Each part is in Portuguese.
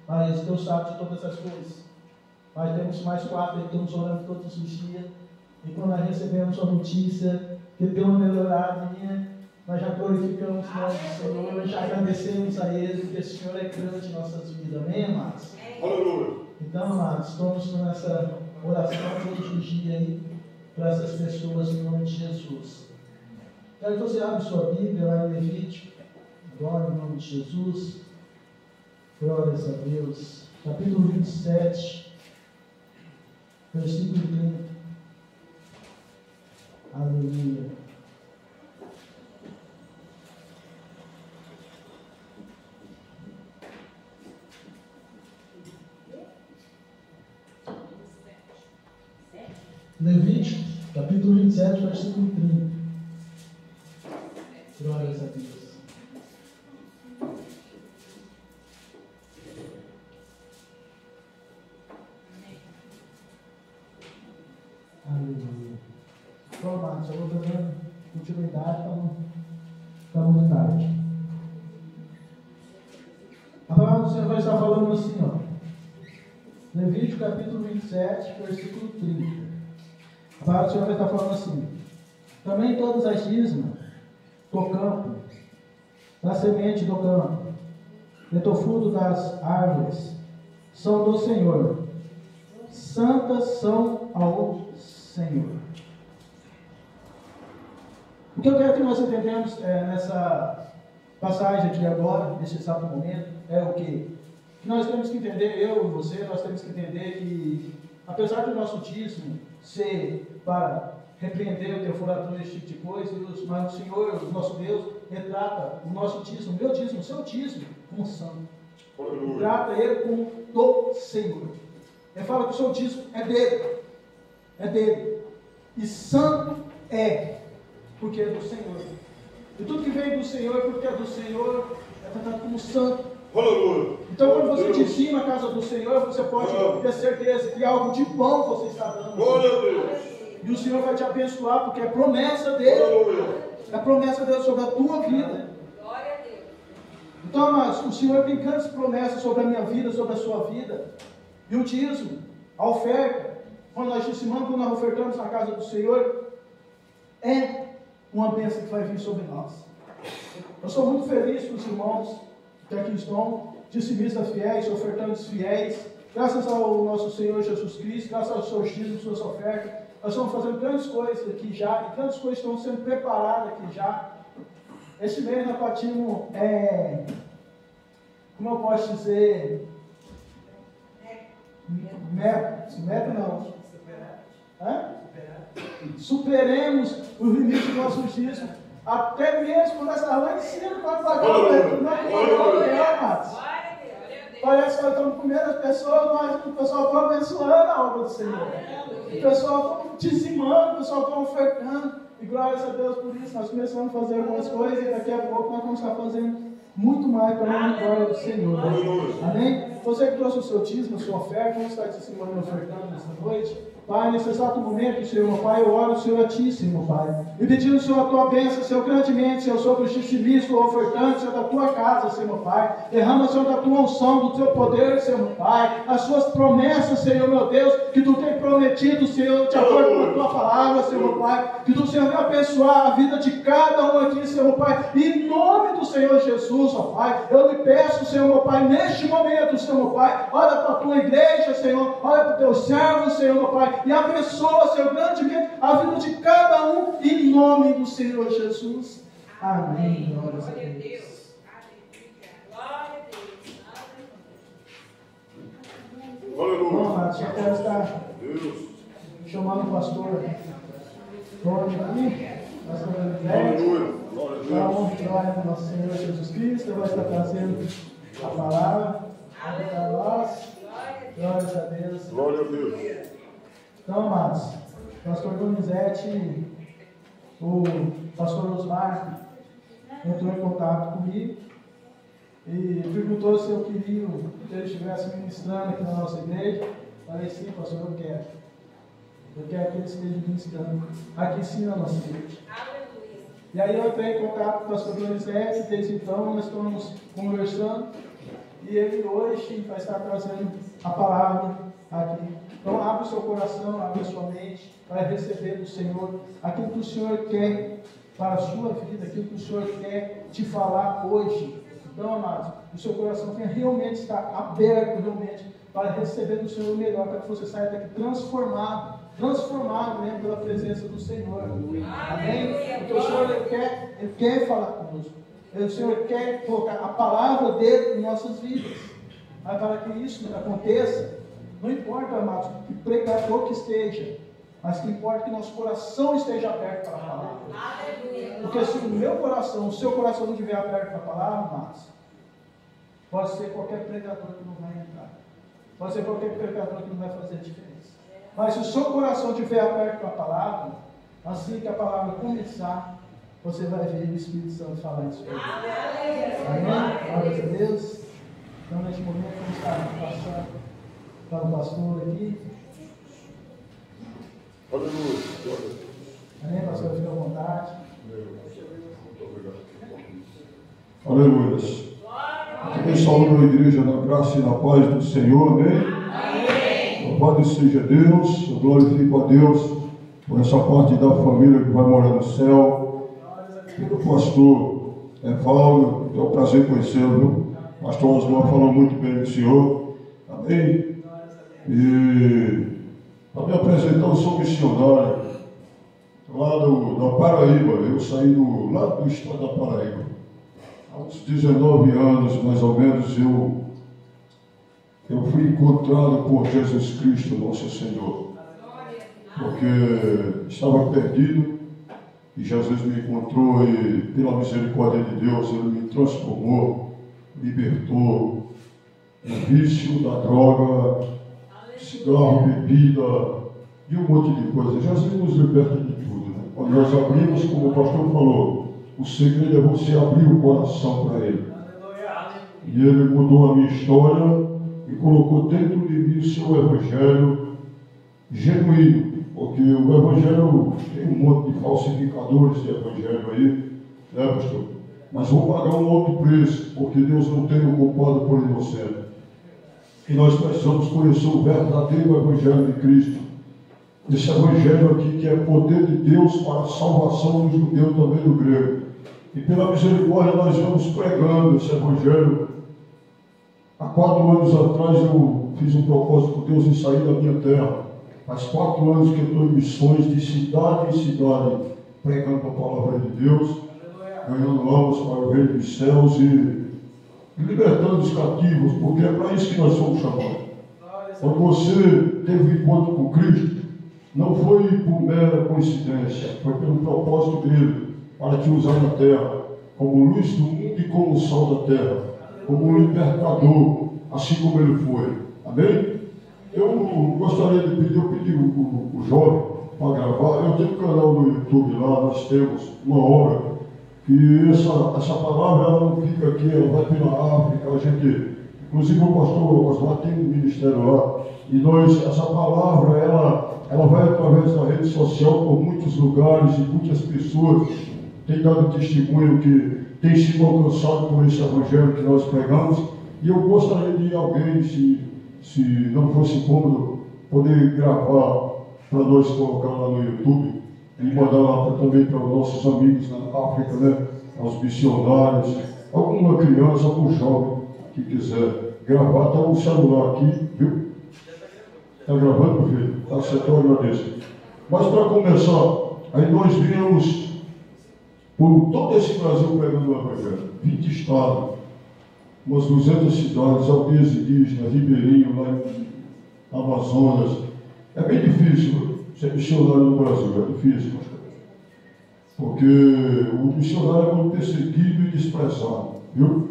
Pai, esse Deus sabe de todas as coisas. Pai, temos mais 4 e estamos orando todos os dias. E quando nós recebemos a notícia que deu uma melhoradinha, nós já glorificamos o nome do Senhor, nós já agradecemos a Ele, porque o Senhor é grande em nossas vidas. Amém, amados? Aleluia. Então, amados, estamos nessa oração todos os dias aí para essas pessoas em nome de Jesus. Quero que você abra sua Bíblia lá em Levítico, agora em nome de Jesus. Glórias a Deus. Capítulo 27, versículo 30. Aleluia. Levítico, capítulo 27, versículo 30. Glórias a Deus. Aleluia. Então, amados, eu vou dando continuidade para muito tarde. A palavra do Senhor vai estar falando assim, ó. Levítico, capítulo 27, versículo 30. A palavra do Senhor vai estar falando assim: também todas as dízimas do campo, da semente do campo, e do fruto das árvores, são do Senhor. Santas são ao Senhor. O que eu quero que nós entendamos nessa passagem aqui agora, nesse exato momento, é o quê? Nós temos que entender, eu e você, nós temos que entender que, apesar do nosso dízimo ser para repreender o devorador, esse tipo de coisa, mas o Senhor, o nosso Deus, retrata o nosso dízimo, o meu dízimo, o seu dízimo, como santo. Trata ele como do Senhor. Ele fala que o seu dízimo é dele. É dele. E santo é, porque é do Senhor. E tudo que vem do Senhor, porque é do Senhor, é tratado como santo. Então, quando você dizima a casa do Senhor, você pode ter certeza que algo de bom você está dando. E o Senhor vai te abençoar, porque é promessa dele. É promessa dele sobre a tua vida. Então, mas o Senhor tem grandes promessas sobre a minha vida, sobre a sua vida. E o dízimo, a oferta, quando nós dizimamos, quando nós ofertamos na casa do Senhor, é uma bênção que vai vir sobre nós. Eu sou muito feliz com os irmãos que aqui estão, dizimistas fiéis, ofertantes fiéis, graças ao nosso Senhor Jesus Cristo, graças aos seus dízimos, suas ofertas, nós estamos fazendo grandes coisas aqui já, e grandes coisas estão sendo preparadas aqui já. Esse mês nós partimos, como eu posso dizer, meta não. Superemos o limite do nosso dízimo. Até mesmo quando nós estamos lá em cima para pagar o resto, não é, amados? Parece que nós estamos comendo as pessoas, mas o pessoal está abençoando a obra do Senhor. O pessoal está dizimando, o pessoal está ofertando. E glórias a Deus por isso. Nós começamos a fazer algumas coisas e daqui a pouco nós vamos estar fazendo muito mais para a glória do Senhor. Amém? Você que trouxe o seu dízimo, a sua oferta, vamos estar dizimando e ofertando nessa noite. Pai, nesse exato momento, Senhor, meu Pai, eu oro, Senhor, a Ti, Senhor, Pai. E pedindo, Senhor, a Tua bênção, Senhor, grandemente, Senhor, sobre os dizimistas, ofertantes, Senhor, da Tua casa, Senhor, Pai. Derrama, Senhor, da Tua unção, do Teu poder, Senhor, meu Pai. As Suas promessas, Senhor, meu Deus, que Tu tem prometido, Senhor, de acordo com a Tua palavra, Senhor, meu Pai. Que Tu, Senhor, venha abençoar a vida de cada um aqui, Senhor, meu Pai. Em nome do Senhor Jesus, ó Pai. Eu lhe peço, Senhor, meu Pai, neste momento, Senhor, meu Pai. Olha para a Tua igreja, Senhor. Olha para os Teus servos, Senhor, meu Pai. E abençoa, Senhor, grandemente a vida de cada um, em nome do Senhor Jesus. Amém. Glória a Deus. Bom, amados, só quero estar chamando o pastor Tony aqui, pastor Aleluia. Para a honra e glória do nosso Senhor Jesus Cristo, ele vai estar trazendo a palavra para nós. Glórias a Deus. Glória a Deus. Então, amados, o pastor Donizete, o pastor Osmar entrou em contato comigo e perguntou se eu queria que ele estivesse ministrando aqui na nossa igreja. Falei, sim, pastor, eu quero. Eu quero que ele esteja ministrando aqui sim na nossa igreja. E aí eu entrei em contato com o pastor Donizete, desde então nós estamos conversando. E ele hoje vai estar trazendo a palavra aqui. Então abre o seu coração, abre a sua mente para receber do Senhor aquilo que o Senhor quer para a sua vida, aquilo que o Senhor quer te falar hoje. Então, amados, o seu coração tem realmente estar aberto realmente para receber do Senhor o melhor, para que você saia daqui transformado mesmo pela presença do Senhor. Amém? Porque o Senhor ele quer falar conosco. O Senhor quer colocar a palavra dele em nossas vidas. Mas para que isso aconteça, não importa, amados, que pregador que esteja, mas que importa que nosso coração esteja aberto para a palavra. Porque se o meu coração, o seu coração não estiver aberto para a palavra, amados, pode ser qualquer pregador que não vai entrar. Pode ser qualquer pregador que não vai fazer a diferença. Mas se o seu coração estiver aberto para a palavra, assim que a palavra começar, você vai ver o Espírito Santo falar isso. Amém? Glória a Deus. Então, neste momento, vamos estar passando para o pastor aqui. Amém, pastor? Fique à vontade. Aleluia. Aqui saúdo a igreja na graça e na paz do Senhor. Amém? Louvado seja Deus. Eu glorifico a Deus por essa parte da família que vai morar no céu. Pelo pastor Evaldo, é um prazer conhecê-lo. O pastor Osmar falou muito bem do Senhor. Amém? E para me apresentar, eu sou missionário lá da Paraíba. Eu saí lá do estado da Paraíba. Há uns 19 anos, mais ou menos, eu fui encontrado por Jesus Cristo, nosso Senhor. Porque estava perdido e Jesus me encontrou e, pela misericórdia de Deus, Ele me transformou, libertou do vício, da droga, cigarro, bebida e um monte de coisa. Jesus nos liberta de tudo, né? Quando nós abrimos, como o pastor falou, o segredo é você abrir o coração para Ele. E Ele mudou a minha história e colocou dentro de mim o seu evangelho genuíno. Porque o evangelho tem um monte de falsificadores de evangelho aí, né, pastor? Mas vou pagar um outro preço, porque Deus não tem o culpado por inocente. E nós precisamos conhecer o verdadeiro evangelho de Cristo. Esse evangelho aqui que é poder de Deus para a salvação do judeu e também do grego. E pela misericórdia nós vamos pregando esse evangelho. Há 4 anos atrás eu fiz um propósito com Deus em sair da minha terra. Faz 4 anos que eu estou em missões de cidade em cidade, pregando a palavra de Deus, ganhando almas para o reino dos céus e libertando os cativos, porque é para isso que nós somos chamados. Quando você teve um encontro com Cristo, não foi por mera coincidência, foi pelo propósito dele, para te usar na terra, como luz do mundo e como sal da terra, como um libertador, assim como ele foi. Amém? Eu gostaria de pedir, o jovem para gravar. Eu tenho um canal no YouTube lá, nós temos uma obra que essa palavra ela não fica aqui, ela vai pela África, a gente, inclusive o pastor Osmar tem um ministério lá, e essa palavra ela vai através da rede social por muitos lugares e muitas pessoas têm dado testemunho que tem sido alcançado por esse evangelho que nós pregamos, e eu gostaria de alguém, se não fosse cômodo, poder gravar para nós colocar lá no YouTube e mandar lá também para os nossos amigos na África, né? Aos missionários, alguma criança, algum jovem que quiser gravar, está um celular aqui, viu? Está gravando, meu filho? Está certo, eu agradeço. Mas para começar, aí nós viemos por todo esse Brasil pregando o evangelho, 20 estados, umas 200 cidades, aldeias indígenas, Ribeirinho, lá em Amazonas. É bem difícil ser missionário no Brasil, é difícil, pastor. Porque o missionário é muito perseguido e desprezado, viu?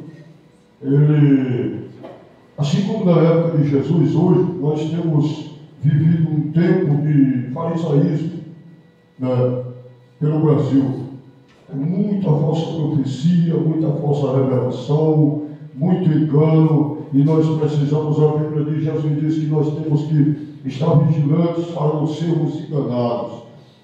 Ele, assim como na época de Jesus, hoje nós temos vivido um tempo de farisaísmo, né, pelo Brasil. Muita falsa profecia, muita falsa revelação, muito engano, e nós precisamos, a Bíblia de Jesus diz que nós temos que estar vigilantes para não sermos enganados.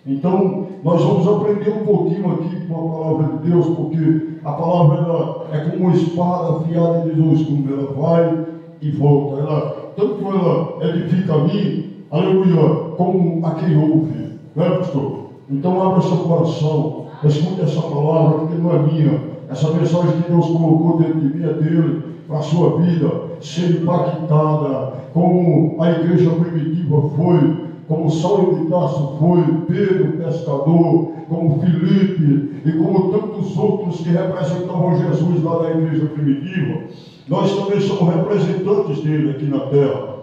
Então, nós vamos aprender um pouquinho aqui com a palavra de Deus, porque a palavra ela é como uma espada afiada de dois gumes, ela vai e volta. Tanto ela edifica a mim, aleluia, como a quem ouve, não é, pastor? Então, abra seu coração, escute essa palavra, porque não é minha. Essa mensagem que Deus colocou dentro de mim é dele, para a sua vida ser impactada, como a igreja primitiva foi, como Saulo de Tarso foi, Pedro, pescador, como Filipe e como tantos outros que representavam Jesus lá na igreja primitiva. Nós também somos representantes dele aqui na terra.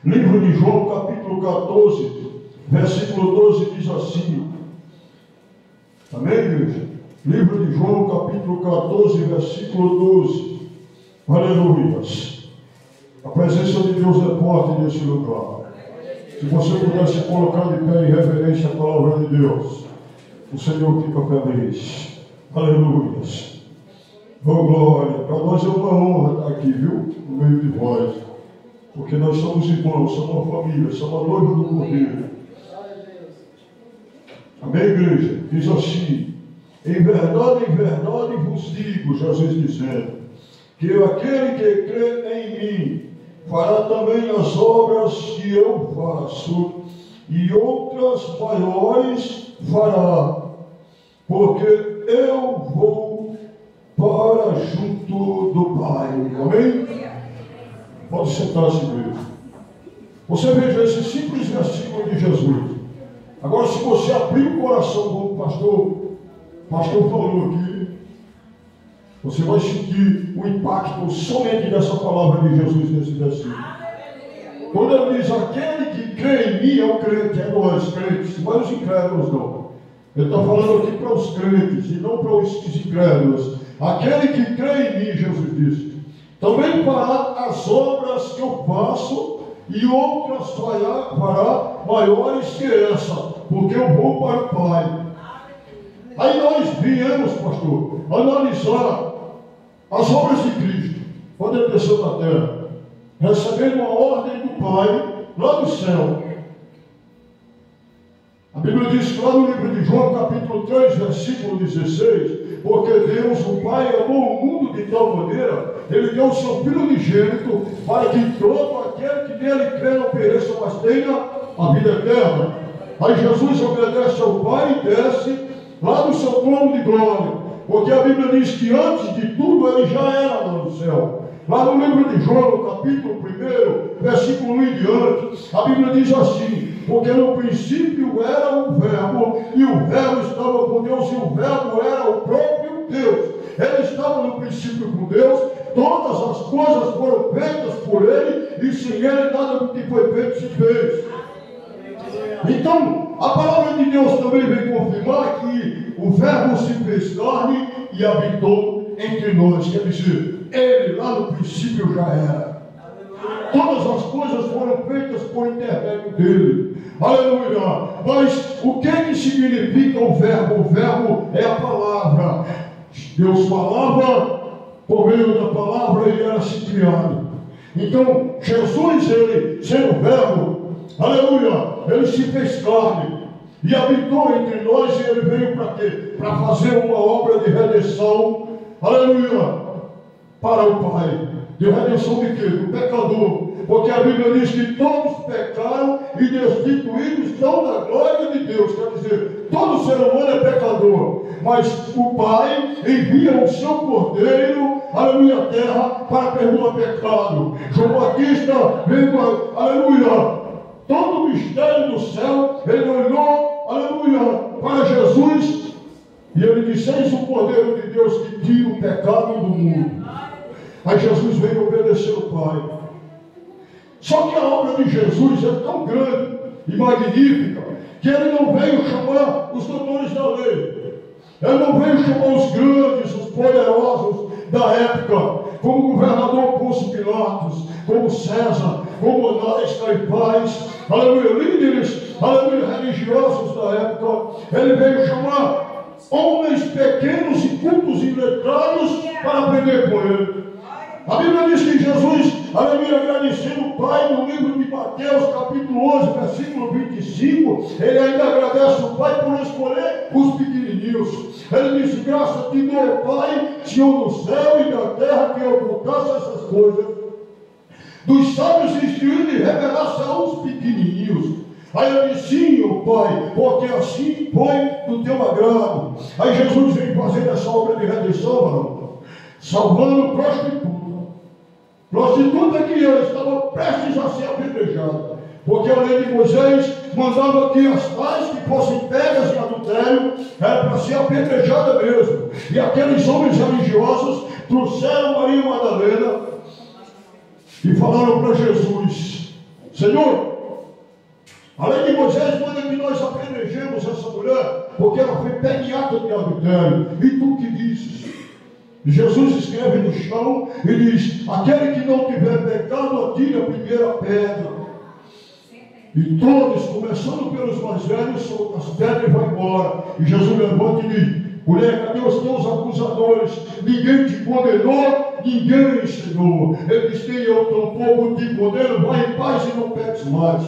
Livro de João, capítulo 14, versículo 12, diz assim. Amém, igreja? Livro de João, capítulo 14, versículo 12. Aleluia. A presença de Deus é forte nesse lugar. Se você pudesse colocar de pé em reverência à palavra de Deus, o Senhor fica feliz. Aleluia. Oh, glória. Para nós é uma honra estar aqui, viu? No meio de vós. Porque nós somos irmãos, somos uma família, somos a noiva do Cordeiro. Amém, igreja? Diz assim: em verdade vos digo, Jesus dizendo, que aquele que crê em mim fará também as obras que eu faço, e outras maiores fará, porque eu vou para junto do Pai. Amém? Pode sentar-se, igreja. Você veja esse simples versículo de Jesus. Agora, se você abrir o coração, como o pastor falou aqui, você vai sentir o impacto somente dessa palavra de Jesus nesse versículo. Quando ele diz, aquele que crê em mim é o crente, é nós crentes, mas os incrédulos não. Ele está falando aqui para os crentes e não para os incrédulos. Aquele que crê em mim, Jesus disse, também fará as obras que eu faço, e outras fará maiores que essa, porque eu vou para o Pai. Aí nós viemos, pastor, analisar as obras de Cristo, quando ele desceu na terra, recebendo uma ordem do Pai, lá do céu. A Bíblia diz lá no livro de João, capítulo 3, versículo 16, porque Deus, o Pai, amou o mundo de tal maneira, Ele deu o seu Filho unigênito, para que todo aquele que nele crê não pereça, mas tenha a vida eterna. Aí Jesus obedece ao Pai e desce lá do seu trono de glória, porque a Bíblia diz que antes de tudo Ele já era lá no céu. Lá no livro de João, no capítulo 1, versículo 1 em diante, a Bíblia diz assim, porque no princípio era o Verbo, e o Verbo estava com Deus, e o Verbo era o próprio Deus. Ele estava no princípio com Deus, todas as coisas foram feitas por Ele, e sem Ele nada do que foi feito se fez. Então, a palavra de Deus também vem confirmar que o Verbo se fez carne e habitou entre nós. Quer dizer, Ele lá no princípio já era. Todas as coisas foram feitas por intermédio dele. Aleluia. Mas o que significa o Verbo? O Verbo é a palavra. Deus falava por meio da palavra e era-se criado. Então, Jesus, ele, sendo o Verbo, aleluia, ele se fez carne e habitou entre nós, e ele veio para quê? Para fazer uma obra de redenção, aleluia, para o Pai. De redenção de quê? Do pecador. Porque a Bíblia diz que todos pecaram e destituídos estão da glória de Deus. Quer dizer, todo ser humano é pecador, mas o Pai envia o seu Cordeiro, aleluia, à terra, para perdoar pecado. João Batista veio, aleluia, todo o mistério do céu, ele olhou, aleluia, para Jesus, e ele disse, eis o Cordeiro de Deus que tira o pecado do mundo. Aí Jesus veio obedecer o Pai. Só que a obra de Jesus é tão grande e magnífica, que ele não veio chamar os doutores da lei. Ele não veio chamar os grandes, os poderosos da época, como o governador Pôncio Pilatos, como César, como Anás, Caifás, aleluia, líderes, aleluia, religiosos da época. Ele veio chamar homens pequenos e cultos e letrados para aprender com ele. A Bíblia diz que Jesus, aleluia, agradecendo o Pai, no livro de Mateus capítulo 11, versículo 25, ele ainda agradece o Pai por escolher os pequenininhos. Ele diz: graça te dou, Pai, Senhor do céu e da terra, que ocultasse essas coisas dos sábios instruídos e revelasse aos pequenininhos. Aí ele disse: sim, ó Pai, porque assim foi do teu agrado. Aí Jesus vem fazer essa obra de redenção, varão, salvando prostituta. Prostituta que eu estava prestes a ser apedrejada, porque a lei de Moisés mandava que as tais que fossem pegas em adultério era para ser apedrejada mesmo. E aqueles homens religiosos trouxeram Maria Madalena e falaram para Jesus: Senhor, a lei de Moisés manda que nós apedrejemos essa mulher, porque ela foi pega em ato de adultério. E tu que dizes? Jesus escreve no chão e diz: aquele que não tiver pecado, atire a primeira pedra. E todos, começando pelos mais velhos, soltam as pedras e vão embora. E Jesus levanta e diz: mulher, cadê os teus acusadores? Ninguém te condenou, ninguém ensinou. Ele diz: nem eu tampouco te condeno, vai em paz e não peques mais.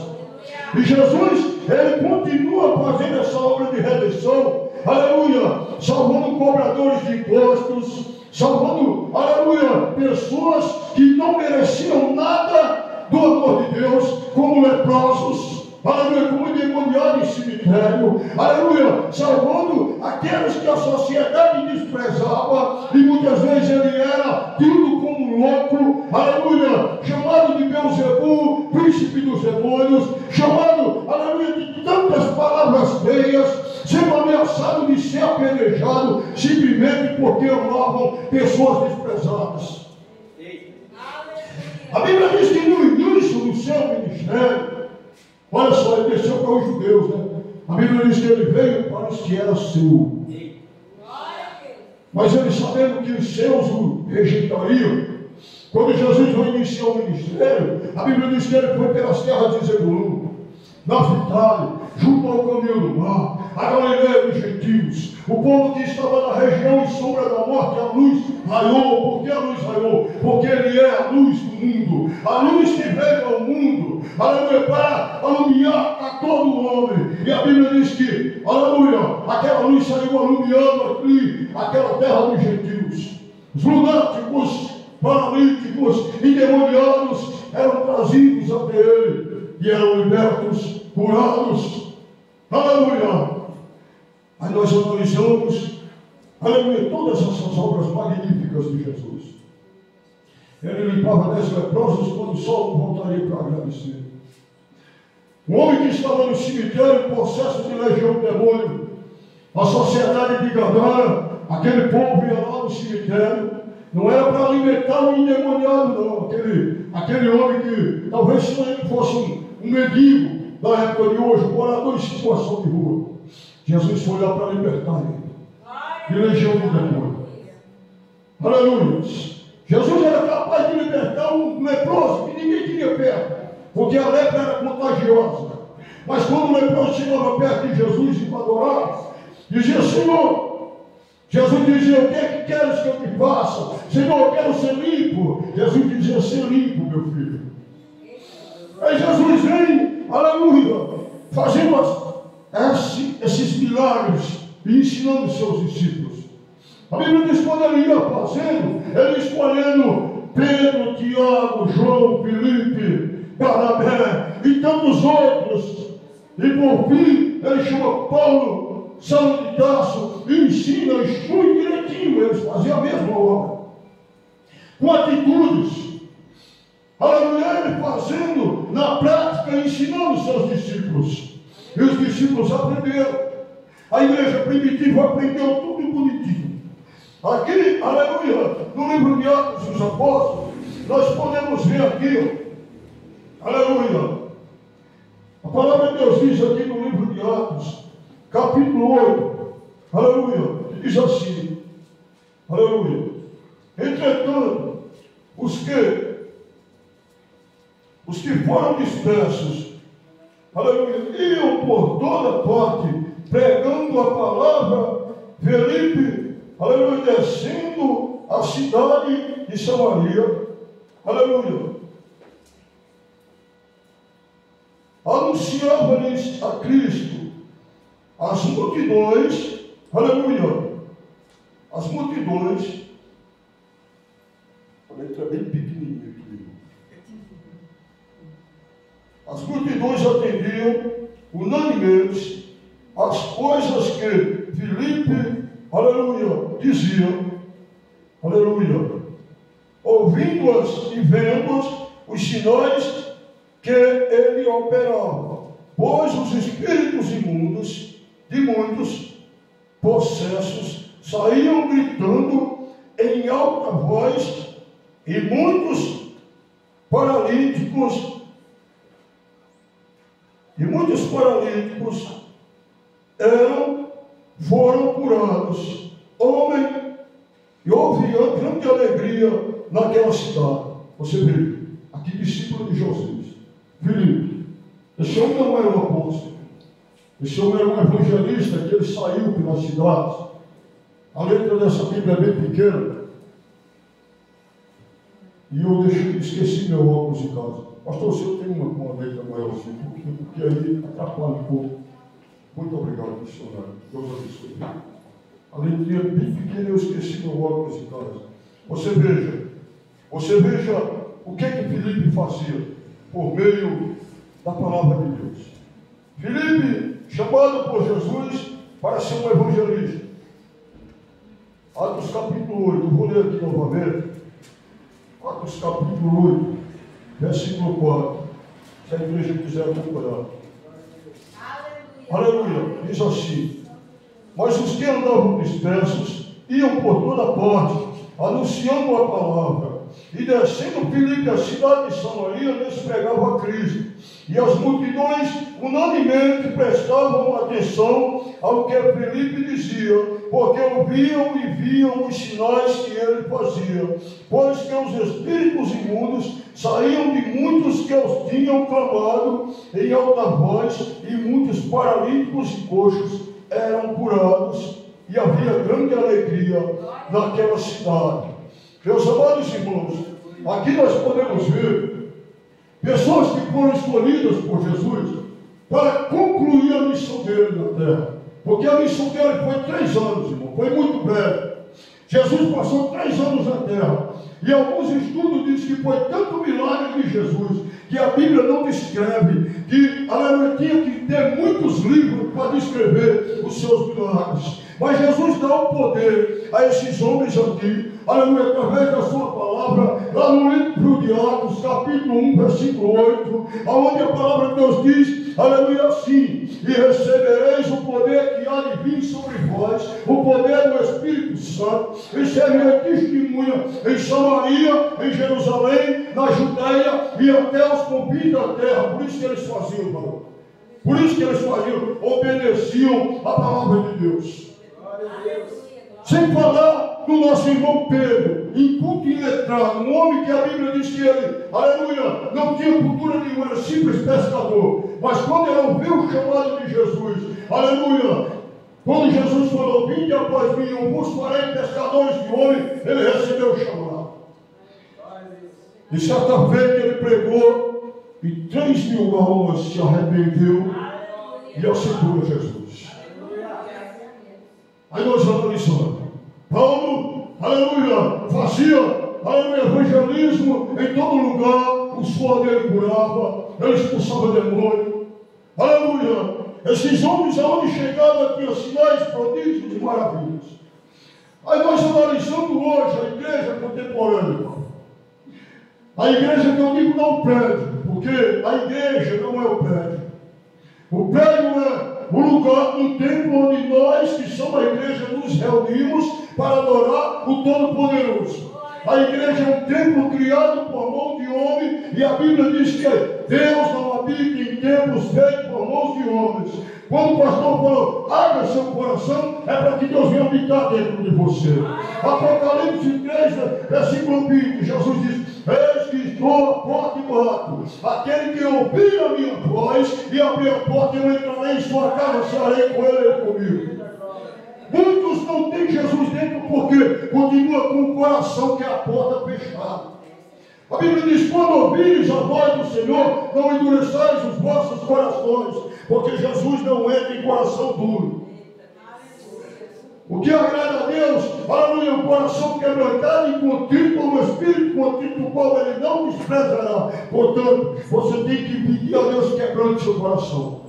E Jesus, ele continua fazendo essa obra de redenção, aleluia, salvando cobradores de impostos, salvando, aleluia, pessoas que não mereciam nada do amor de Deus, como leprosos, aleluia, como endemoniados em cemitério, aleluia, salvando aqueles que a sociedade desprezava, e muitas vezes ele era tido como louco, aleluia, chamado de Beelzebul, príncipe dos demônios, chamado, aleluia, de tantas palavras feias, sendo ameaçado de ser apedrejado, simplesmente porque amavam pessoas desprezadas. A Bíblia diz que no início do seu ministério, olha só, ele desceu para os judeus, né? A Bíblia diz que ele veio para os que eram seu. Mas ele, sabendo que os seus o rejeitariam, quando Jesus vai iniciar o ministério, a Bíblia diz que ele foi pelas terras de Zebulun, Naftali, junto ao caminho do mar, a Galileia dos gentios, o povo que estava na região e sombra da morte, a luz raiou. Por que a luz raiou? Porque ele é a luz do mundo, a luz que veio ao mundo, aleluia, para alumiar a todo homem. E a Bíblia diz que, aleluia, aquela luz saiu alumiando aqui, aquela terra dos gentios. Os lunáticos, paralíticos, endemoniados eram trazidos até ele e eram libertos, curados. Aleluia! Aí nós analisamos, aleluia, todas essas obras magníficas de Jesus. Ele limpava 10 leprosos quando só um voltaria para agradecer. Um homem que estava no cemitério, possesso de legião de demônio, a sociedade de Gadara, aquele povo ia lá no cemitério, não era para alimentar um endemoniado, não. Aquele homem que talvez se ele fosse um mendigo da época de hoje, um morador em situação de rua. Jesus foi lá para libertar ele de legião de demônio. Aleluia. Jesus era capaz de libertar um leproso que ninguém queria perto, porque a lepra era contagiosa. Mas quando o leproso chegava perto de Jesus e adorar, dizia: Senhor, Jesus dizia: o que é que queres que eu te faça? Senhor, eu quero ser limpo. Jesus dizia: ser limpo, meu filho. Aí Jesus vem, aleluia, fazendo esses milagres e ensinando os seus discípulos. A Bíblia diz que quando ele ia fazendo, ele escolhendo Pedro, Tiago, João, Filipe, Barnabé e tantos outros. E por fim, ele chama Paulo, Saulo de Tarso, e ensina, instrui direitinho. Eles faziam a mesma obra, com atitudes. Aleluia, ele fazendo na prática, ensinando os seus discípulos. E os discípulos aprenderam. A igreja primitiva aprendeu tudo bonitinho. Aqui, aleluia, no livro de Atos dos Apóstolos, nós podemos ver aqui, aleluia, a palavra de Deus diz aqui no livro de Atos, capítulo 8, aleluia, diz assim, aleluia: entretanto, os que foram dispersos, aleluia, iam por toda parte, pregando a palavra. Felipe, aleluia, descendo a cidade de Samaria, aleluia, anunciava-lhes a Cristo. As multidões, aleluia, as multidões, a letra é bem pequenininha aqui. As multidões atendiam unanimemente as coisas que Filipe, aleluia, dizia, aleluia, ouvindo-as e vendo-as, os sinais que ele operava, pois os espíritos imundos de muitos possessos saíam gritando em alta voz, e muitos paralíticos foram curados. Homem, e houve grande alegria naquela cidade. Você vê, aqui discípulo de Jesus, Filipe, esse homem não era um apóstolo, esse homem era um evangelista que ele saiu pelas cidades. A letra dessa Bíblia é bem pequena, e eu esqueci meu óculos em casa. Pastor, se eu tenho uma letra maior assim, porque aí atrapalha um pouco. Muito obrigado, missionário. Deus abençoe. A letrinha é bem pequena, eu esqueci meu óculos em casa. Você veja o que Filipe fazia por meio da palavra de Deus. Filipe, chamado por Jesus para ser um evangelista. Atos capítulo 8, eu vou ler aqui novamente. Atos capítulo 8, versículo 4. Se a igreja quiser acompanhar. Aleluia, diz assim: mas os que andavam dispersos iam por toda parte, anunciando a palavra. E descendo Filipe a cidade de Samaria, lhes pregava a Cristo. E as multidões unanimemente prestavam atenção ao que Filipe dizia, porque ouviam e viam os sinais que ele fazia, pois que os espíritos imundos saíam de muitos que os tinham clamado em alta voz, e muitos paralíticos e coxos eram curados, e havia grande alegria naquela cidade. Meus amados irmãos, aqui nós podemos ver pessoas que foram escolhidas por Jesus para concluir a missão dele na terra. Porque a missão dele foi 3 anos, irmão, foi muito breve. Jesus passou 3 anos na terra. E alguns estudos dizem que foi tanto milagre de Jesus, que a Bíblia não descreve, que aleluia, tinha que ter muitos livros para descrever os seus milagres. Mas Jesus dá o poder a esses homens aqui, aleluia, através da sua palavra, lá no livro de Atos, capítulo 1, versículo 8, onde a palavra de Deus diz, aleluia, assim: e recebereis o poder que há de vir sobre vós, o poder do Espírito Santo, e serei testemunha em Samaria, em Jerusalém, na Judeia e até os confins da terra. Por isso que eles faziam, irmão. Por isso que eles faziam, obedeciam a palavra de Deus. Sem falar do nosso irmão Pedro, inculto e letrado, um homem que a Bíblia diz que ele, aleluia, não tinha cultura nenhuma, era simples pescador. Mas quando ele ouviu o chamado de Jesus, aleluia, quando Jesus falou: vinde após mim, eu vos farei pescadores de homem, ele recebeu o chamado. E certa feita ele pregou, e 3.000 almas se arrependeu e aceitou Jesus. Aí nós analisamos. Paulo, aleluia, fazia, aleluia, evangelismo em todo lugar. O suor dele curava, ele expulsava demônio. Aleluia. Esses homens, aonde chegavam, tinham sinais, prodígios e maravilhas. Aí nós analisando hoje a igreja contemporânea. A igreja que eu digo não é o prédio, porque a igreja não é o prédio. O prédio é o lugar, um templo onde nós, que somos a igreja, nos reunimos para adorar o Todo-Poderoso. A igreja é um templo criado por mão de homem, e a Bíblia diz que Deus não habita em templos feitos por mãos de homens. Quando o pastor falou: abra seu coração, é para que Deus venha habitar dentro de você. Apocalipse 3, versículo 20, Jesus diz: eis que estou à porta e bato. Aquele que ouvir a minha voz e abrir a porta, eu entrarei em sua casa, cearei com ele e comigo. Muitos não têm Jesus dentro porque continua com o coração que é a porta fechada. A Bíblia diz: quando ouvires a voz do Senhor, não endureçais os vossos corações, porque Jesus não entra em coração duro. O que agrada a Deus, aleluia, o coração quebrantado e contrito, o espírito contrito, o qual Ele não desprezará. Portanto, você tem que pedir a Deus que quebrante seu coração.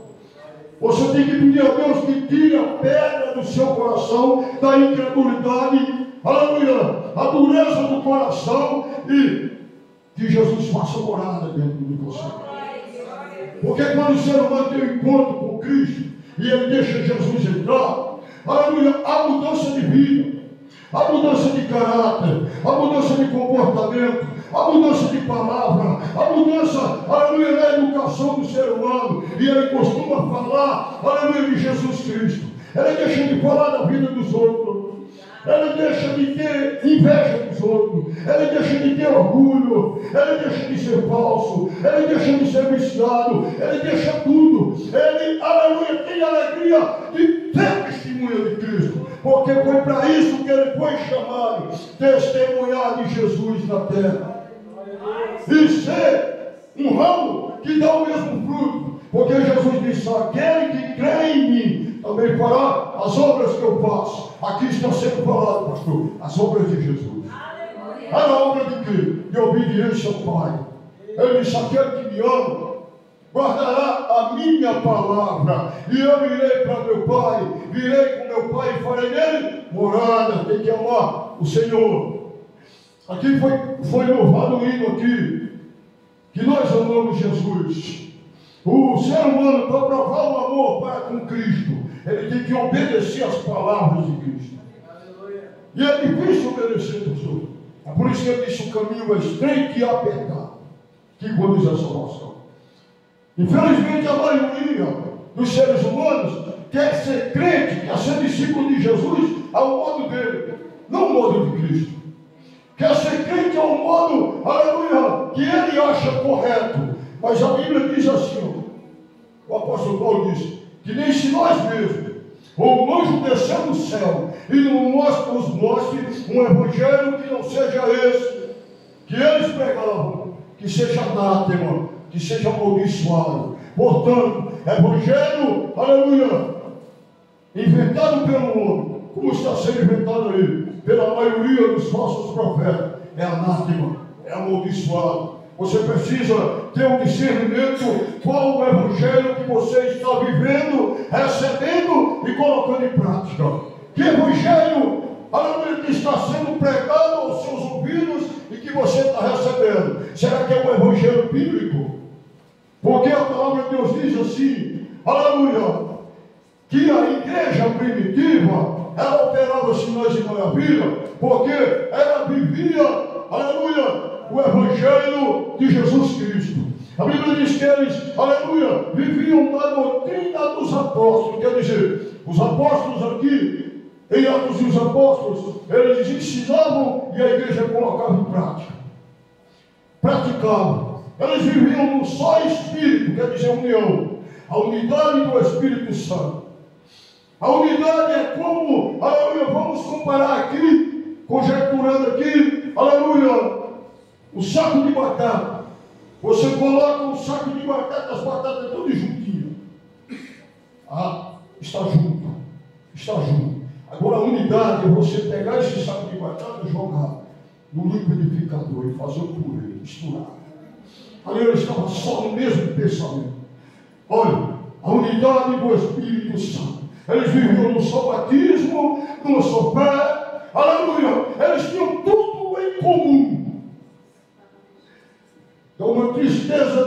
Você tem que pedir a Deus que tire a pedra do seu coração, da incredulidade, aleluia, a dureza do coração, e que Jesus faça morada dentro de você. Porque quando o ser humano tem um encontro com Cristo e ele deixa Jesus entrar, aleluia, há mudança de vida, há mudança de caráter, há mudança de comportamento, há mudança de palavra, há mudança, aleluia, na educação do ser humano. E ele costuma falar, aleluia, de Jesus Cristo. Ele deixa de falar da vida dos outros. Ele deixa de ter inveja dos outros. Ele deixa de ter orgulho. Ele deixa de ser falso. Ele deixa de ser viciado. Ele deixa tudo. Ele, aleluia, tem alegria de ter testemunha de Cristo. Porque foi para isso que ele foi chamado. Testemunhar de Jesus na terra. E ser um ramo que dá o mesmo fruto. Porque Jesus disse: aquele que crê em mim também fará as obras que eu faço. Aqui está sendo falado, pastor, as obras de Jesus. A obra de quê? De obediência ao Pai. Ele disse: aquele que me ama guardará a minha palavra, e eu irei para meu Pai, virei com meu Pai e farei nele morada. Tem que amar o Senhor. Aqui foi louvado o hino aqui, que nós amamos Jesus. O ser humano, para provar o amor para com Cristo, ele tem que obedecer às palavras de Cristo. E é difícil obedecer aos outros. É por isso que ele disse: o caminho é estreito e apertado que conduz à salvação. Infelizmente, a maioria dos seres humanos quer ser crente, quer ser discípulo de Jesus ao modo dele, não ao modo de Cristo. Quer ser crente ao modo, aleluia, que ele acha correto. Mas a Bíblia diz assim, o apóstolo Paulo diz, que nem se nós mesmos, ou um anjo descer do céu e nos mostre um evangelho que não seja esse, que eles pregavam, que seja anátema, que seja amaldiçoado. Portanto, evangelho, aleluia, inventado pelo homem, como está sendo inventado aí, pela maioria dos falsos profetas, é anátema, é amaldiçoado. Você precisa ter um discernimento qual o evangelho que você está vivendo, recebendo e colocando em prática. Que evangelho, aleluia, que está sendo pregado aos seus ouvidos e que você está recebendo? Será que é um evangelho bíblico? Porque a palavra de Deus diz assim, aleluia, que a igreja primitiva, ela operava sinais e maravilhas, porque ela vivia, aleluia, o evangelho de Jesus Cristo. A Bíblia diz que eles, aleluia, viviam na doutrina dos apóstolos. Quer dizer, os apóstolos aqui, em Atos dos Apóstolos, eles ensinavam e a igreja colocava em prática. Praticavam. Eles viviam no só Espírito, quer dizer, união. A unidade do Espírito Santo. A unidade é como, aleluia, vamos comparar aqui, conjecturando aqui, aleluia, o saco de batata. Você coloca um saco de batata, as batatas todas juntinhas. Ah, está junto. Está junto. Agora a unidade é você pegar esse saco de batata e jogar no liquidificador e fazer o purê, misturar. Ali ele estava só no mesmo pensamento. Olha, a unidade do Espírito Santo. Eles viviam no só batismo, numa só fé. Aleluia! Eles tinham tudo em comum. Então, uma tristeza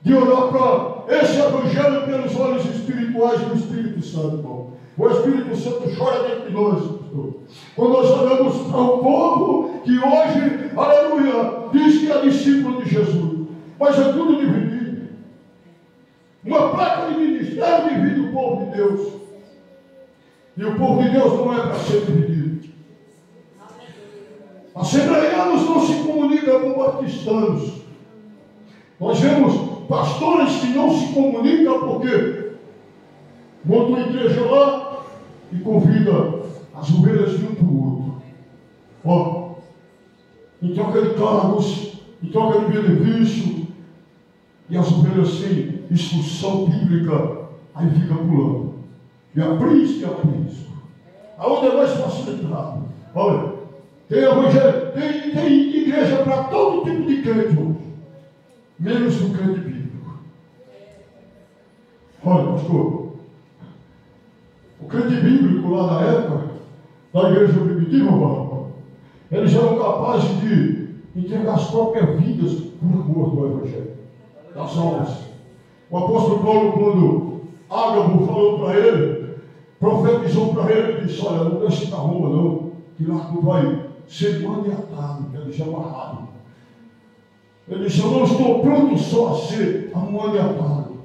de olhar para esse evangelho pelos olhos espirituais do Espírito Santo, irmão. O Espírito Santo chora dentro de nós, pastor. Quando nós olhamos para o povo que hoje, aleluia, diz que é discípulo de Jesus, mas é tudo dividido. Uma placa de ministério divide o povo de Deus. E o povo de Deus não é para ser dividido. Assembleianos não se comunicam com batistanos. Nós vemos pastores que não se comunicam porque montam uma igreja lá e convida as ovelhas de um para o outro. Ó, em troca de cargos, em troca de benefício, e as ovelhas sem instrução bíblica, aí fica pulando. E aprisco, aonde é mais facilitado. Olha, tem evangelho, tem igreja para todo tipo de crente hoje, menos o crente bíblico. Olha, pastor, o crente bíblico lá na época, da igreja primitiva, eles eram capazes de entregar as próprias vidas por amor do evangelho, das almas. O apóstolo Paulo, quando Ágabo falou para ele, profetizou para ele, disse: olha, não desce da Roma não, que lá tu vai ser maniatado, que ele chama amarrado. Ele disse: eu não estou pronto só a ser amaniatado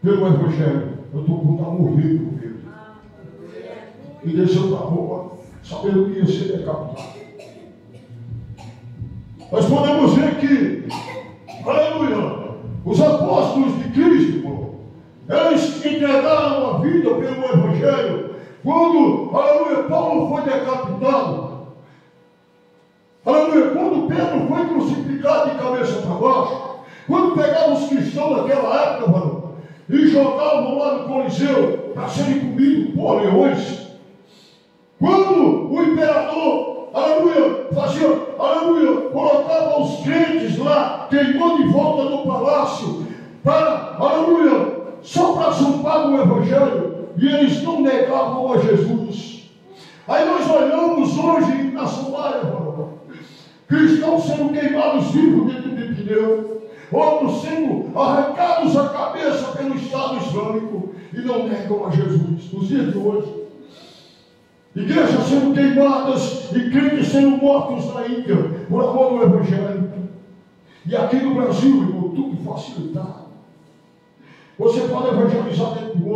pelo evangelho, eu estou pronto a morrer por ele. E desceu para Roma, sabendo que ia ser decapitado. Nós podemos ver que, aleluia, os apóstolos de Cristo, eles entregaram a vida pelo evangelho. Quando, aleluia, Paulo foi decapitado, aleluia, quando Pedro foi crucificado de cabeça para baixo, quando pegavam os cristãos daquela época, mano, e jogavam lá no Coliseu para serem comidos por leões, quando o imperador, aleluia, fazia, aleluia, colocava os crentes lá, queimando em volta do palácio, para, aleluia, só para zombar o evangelho, e eles não negavam a Jesus. Aí nós olhamos hoje na Somália, cristãos sendo queimados vivos dentro de pneu, outros sendo arrancados a cabeça pelo Estado Islâmico, e não negam a Jesus, nos dias de hoje. Igrejas sendo queimadas e crentes sendo mortos na Índia por amor do evangelho. E aqui no Brasil, irmão, tudo facilitado. Você pode evangelizar dentro do outro.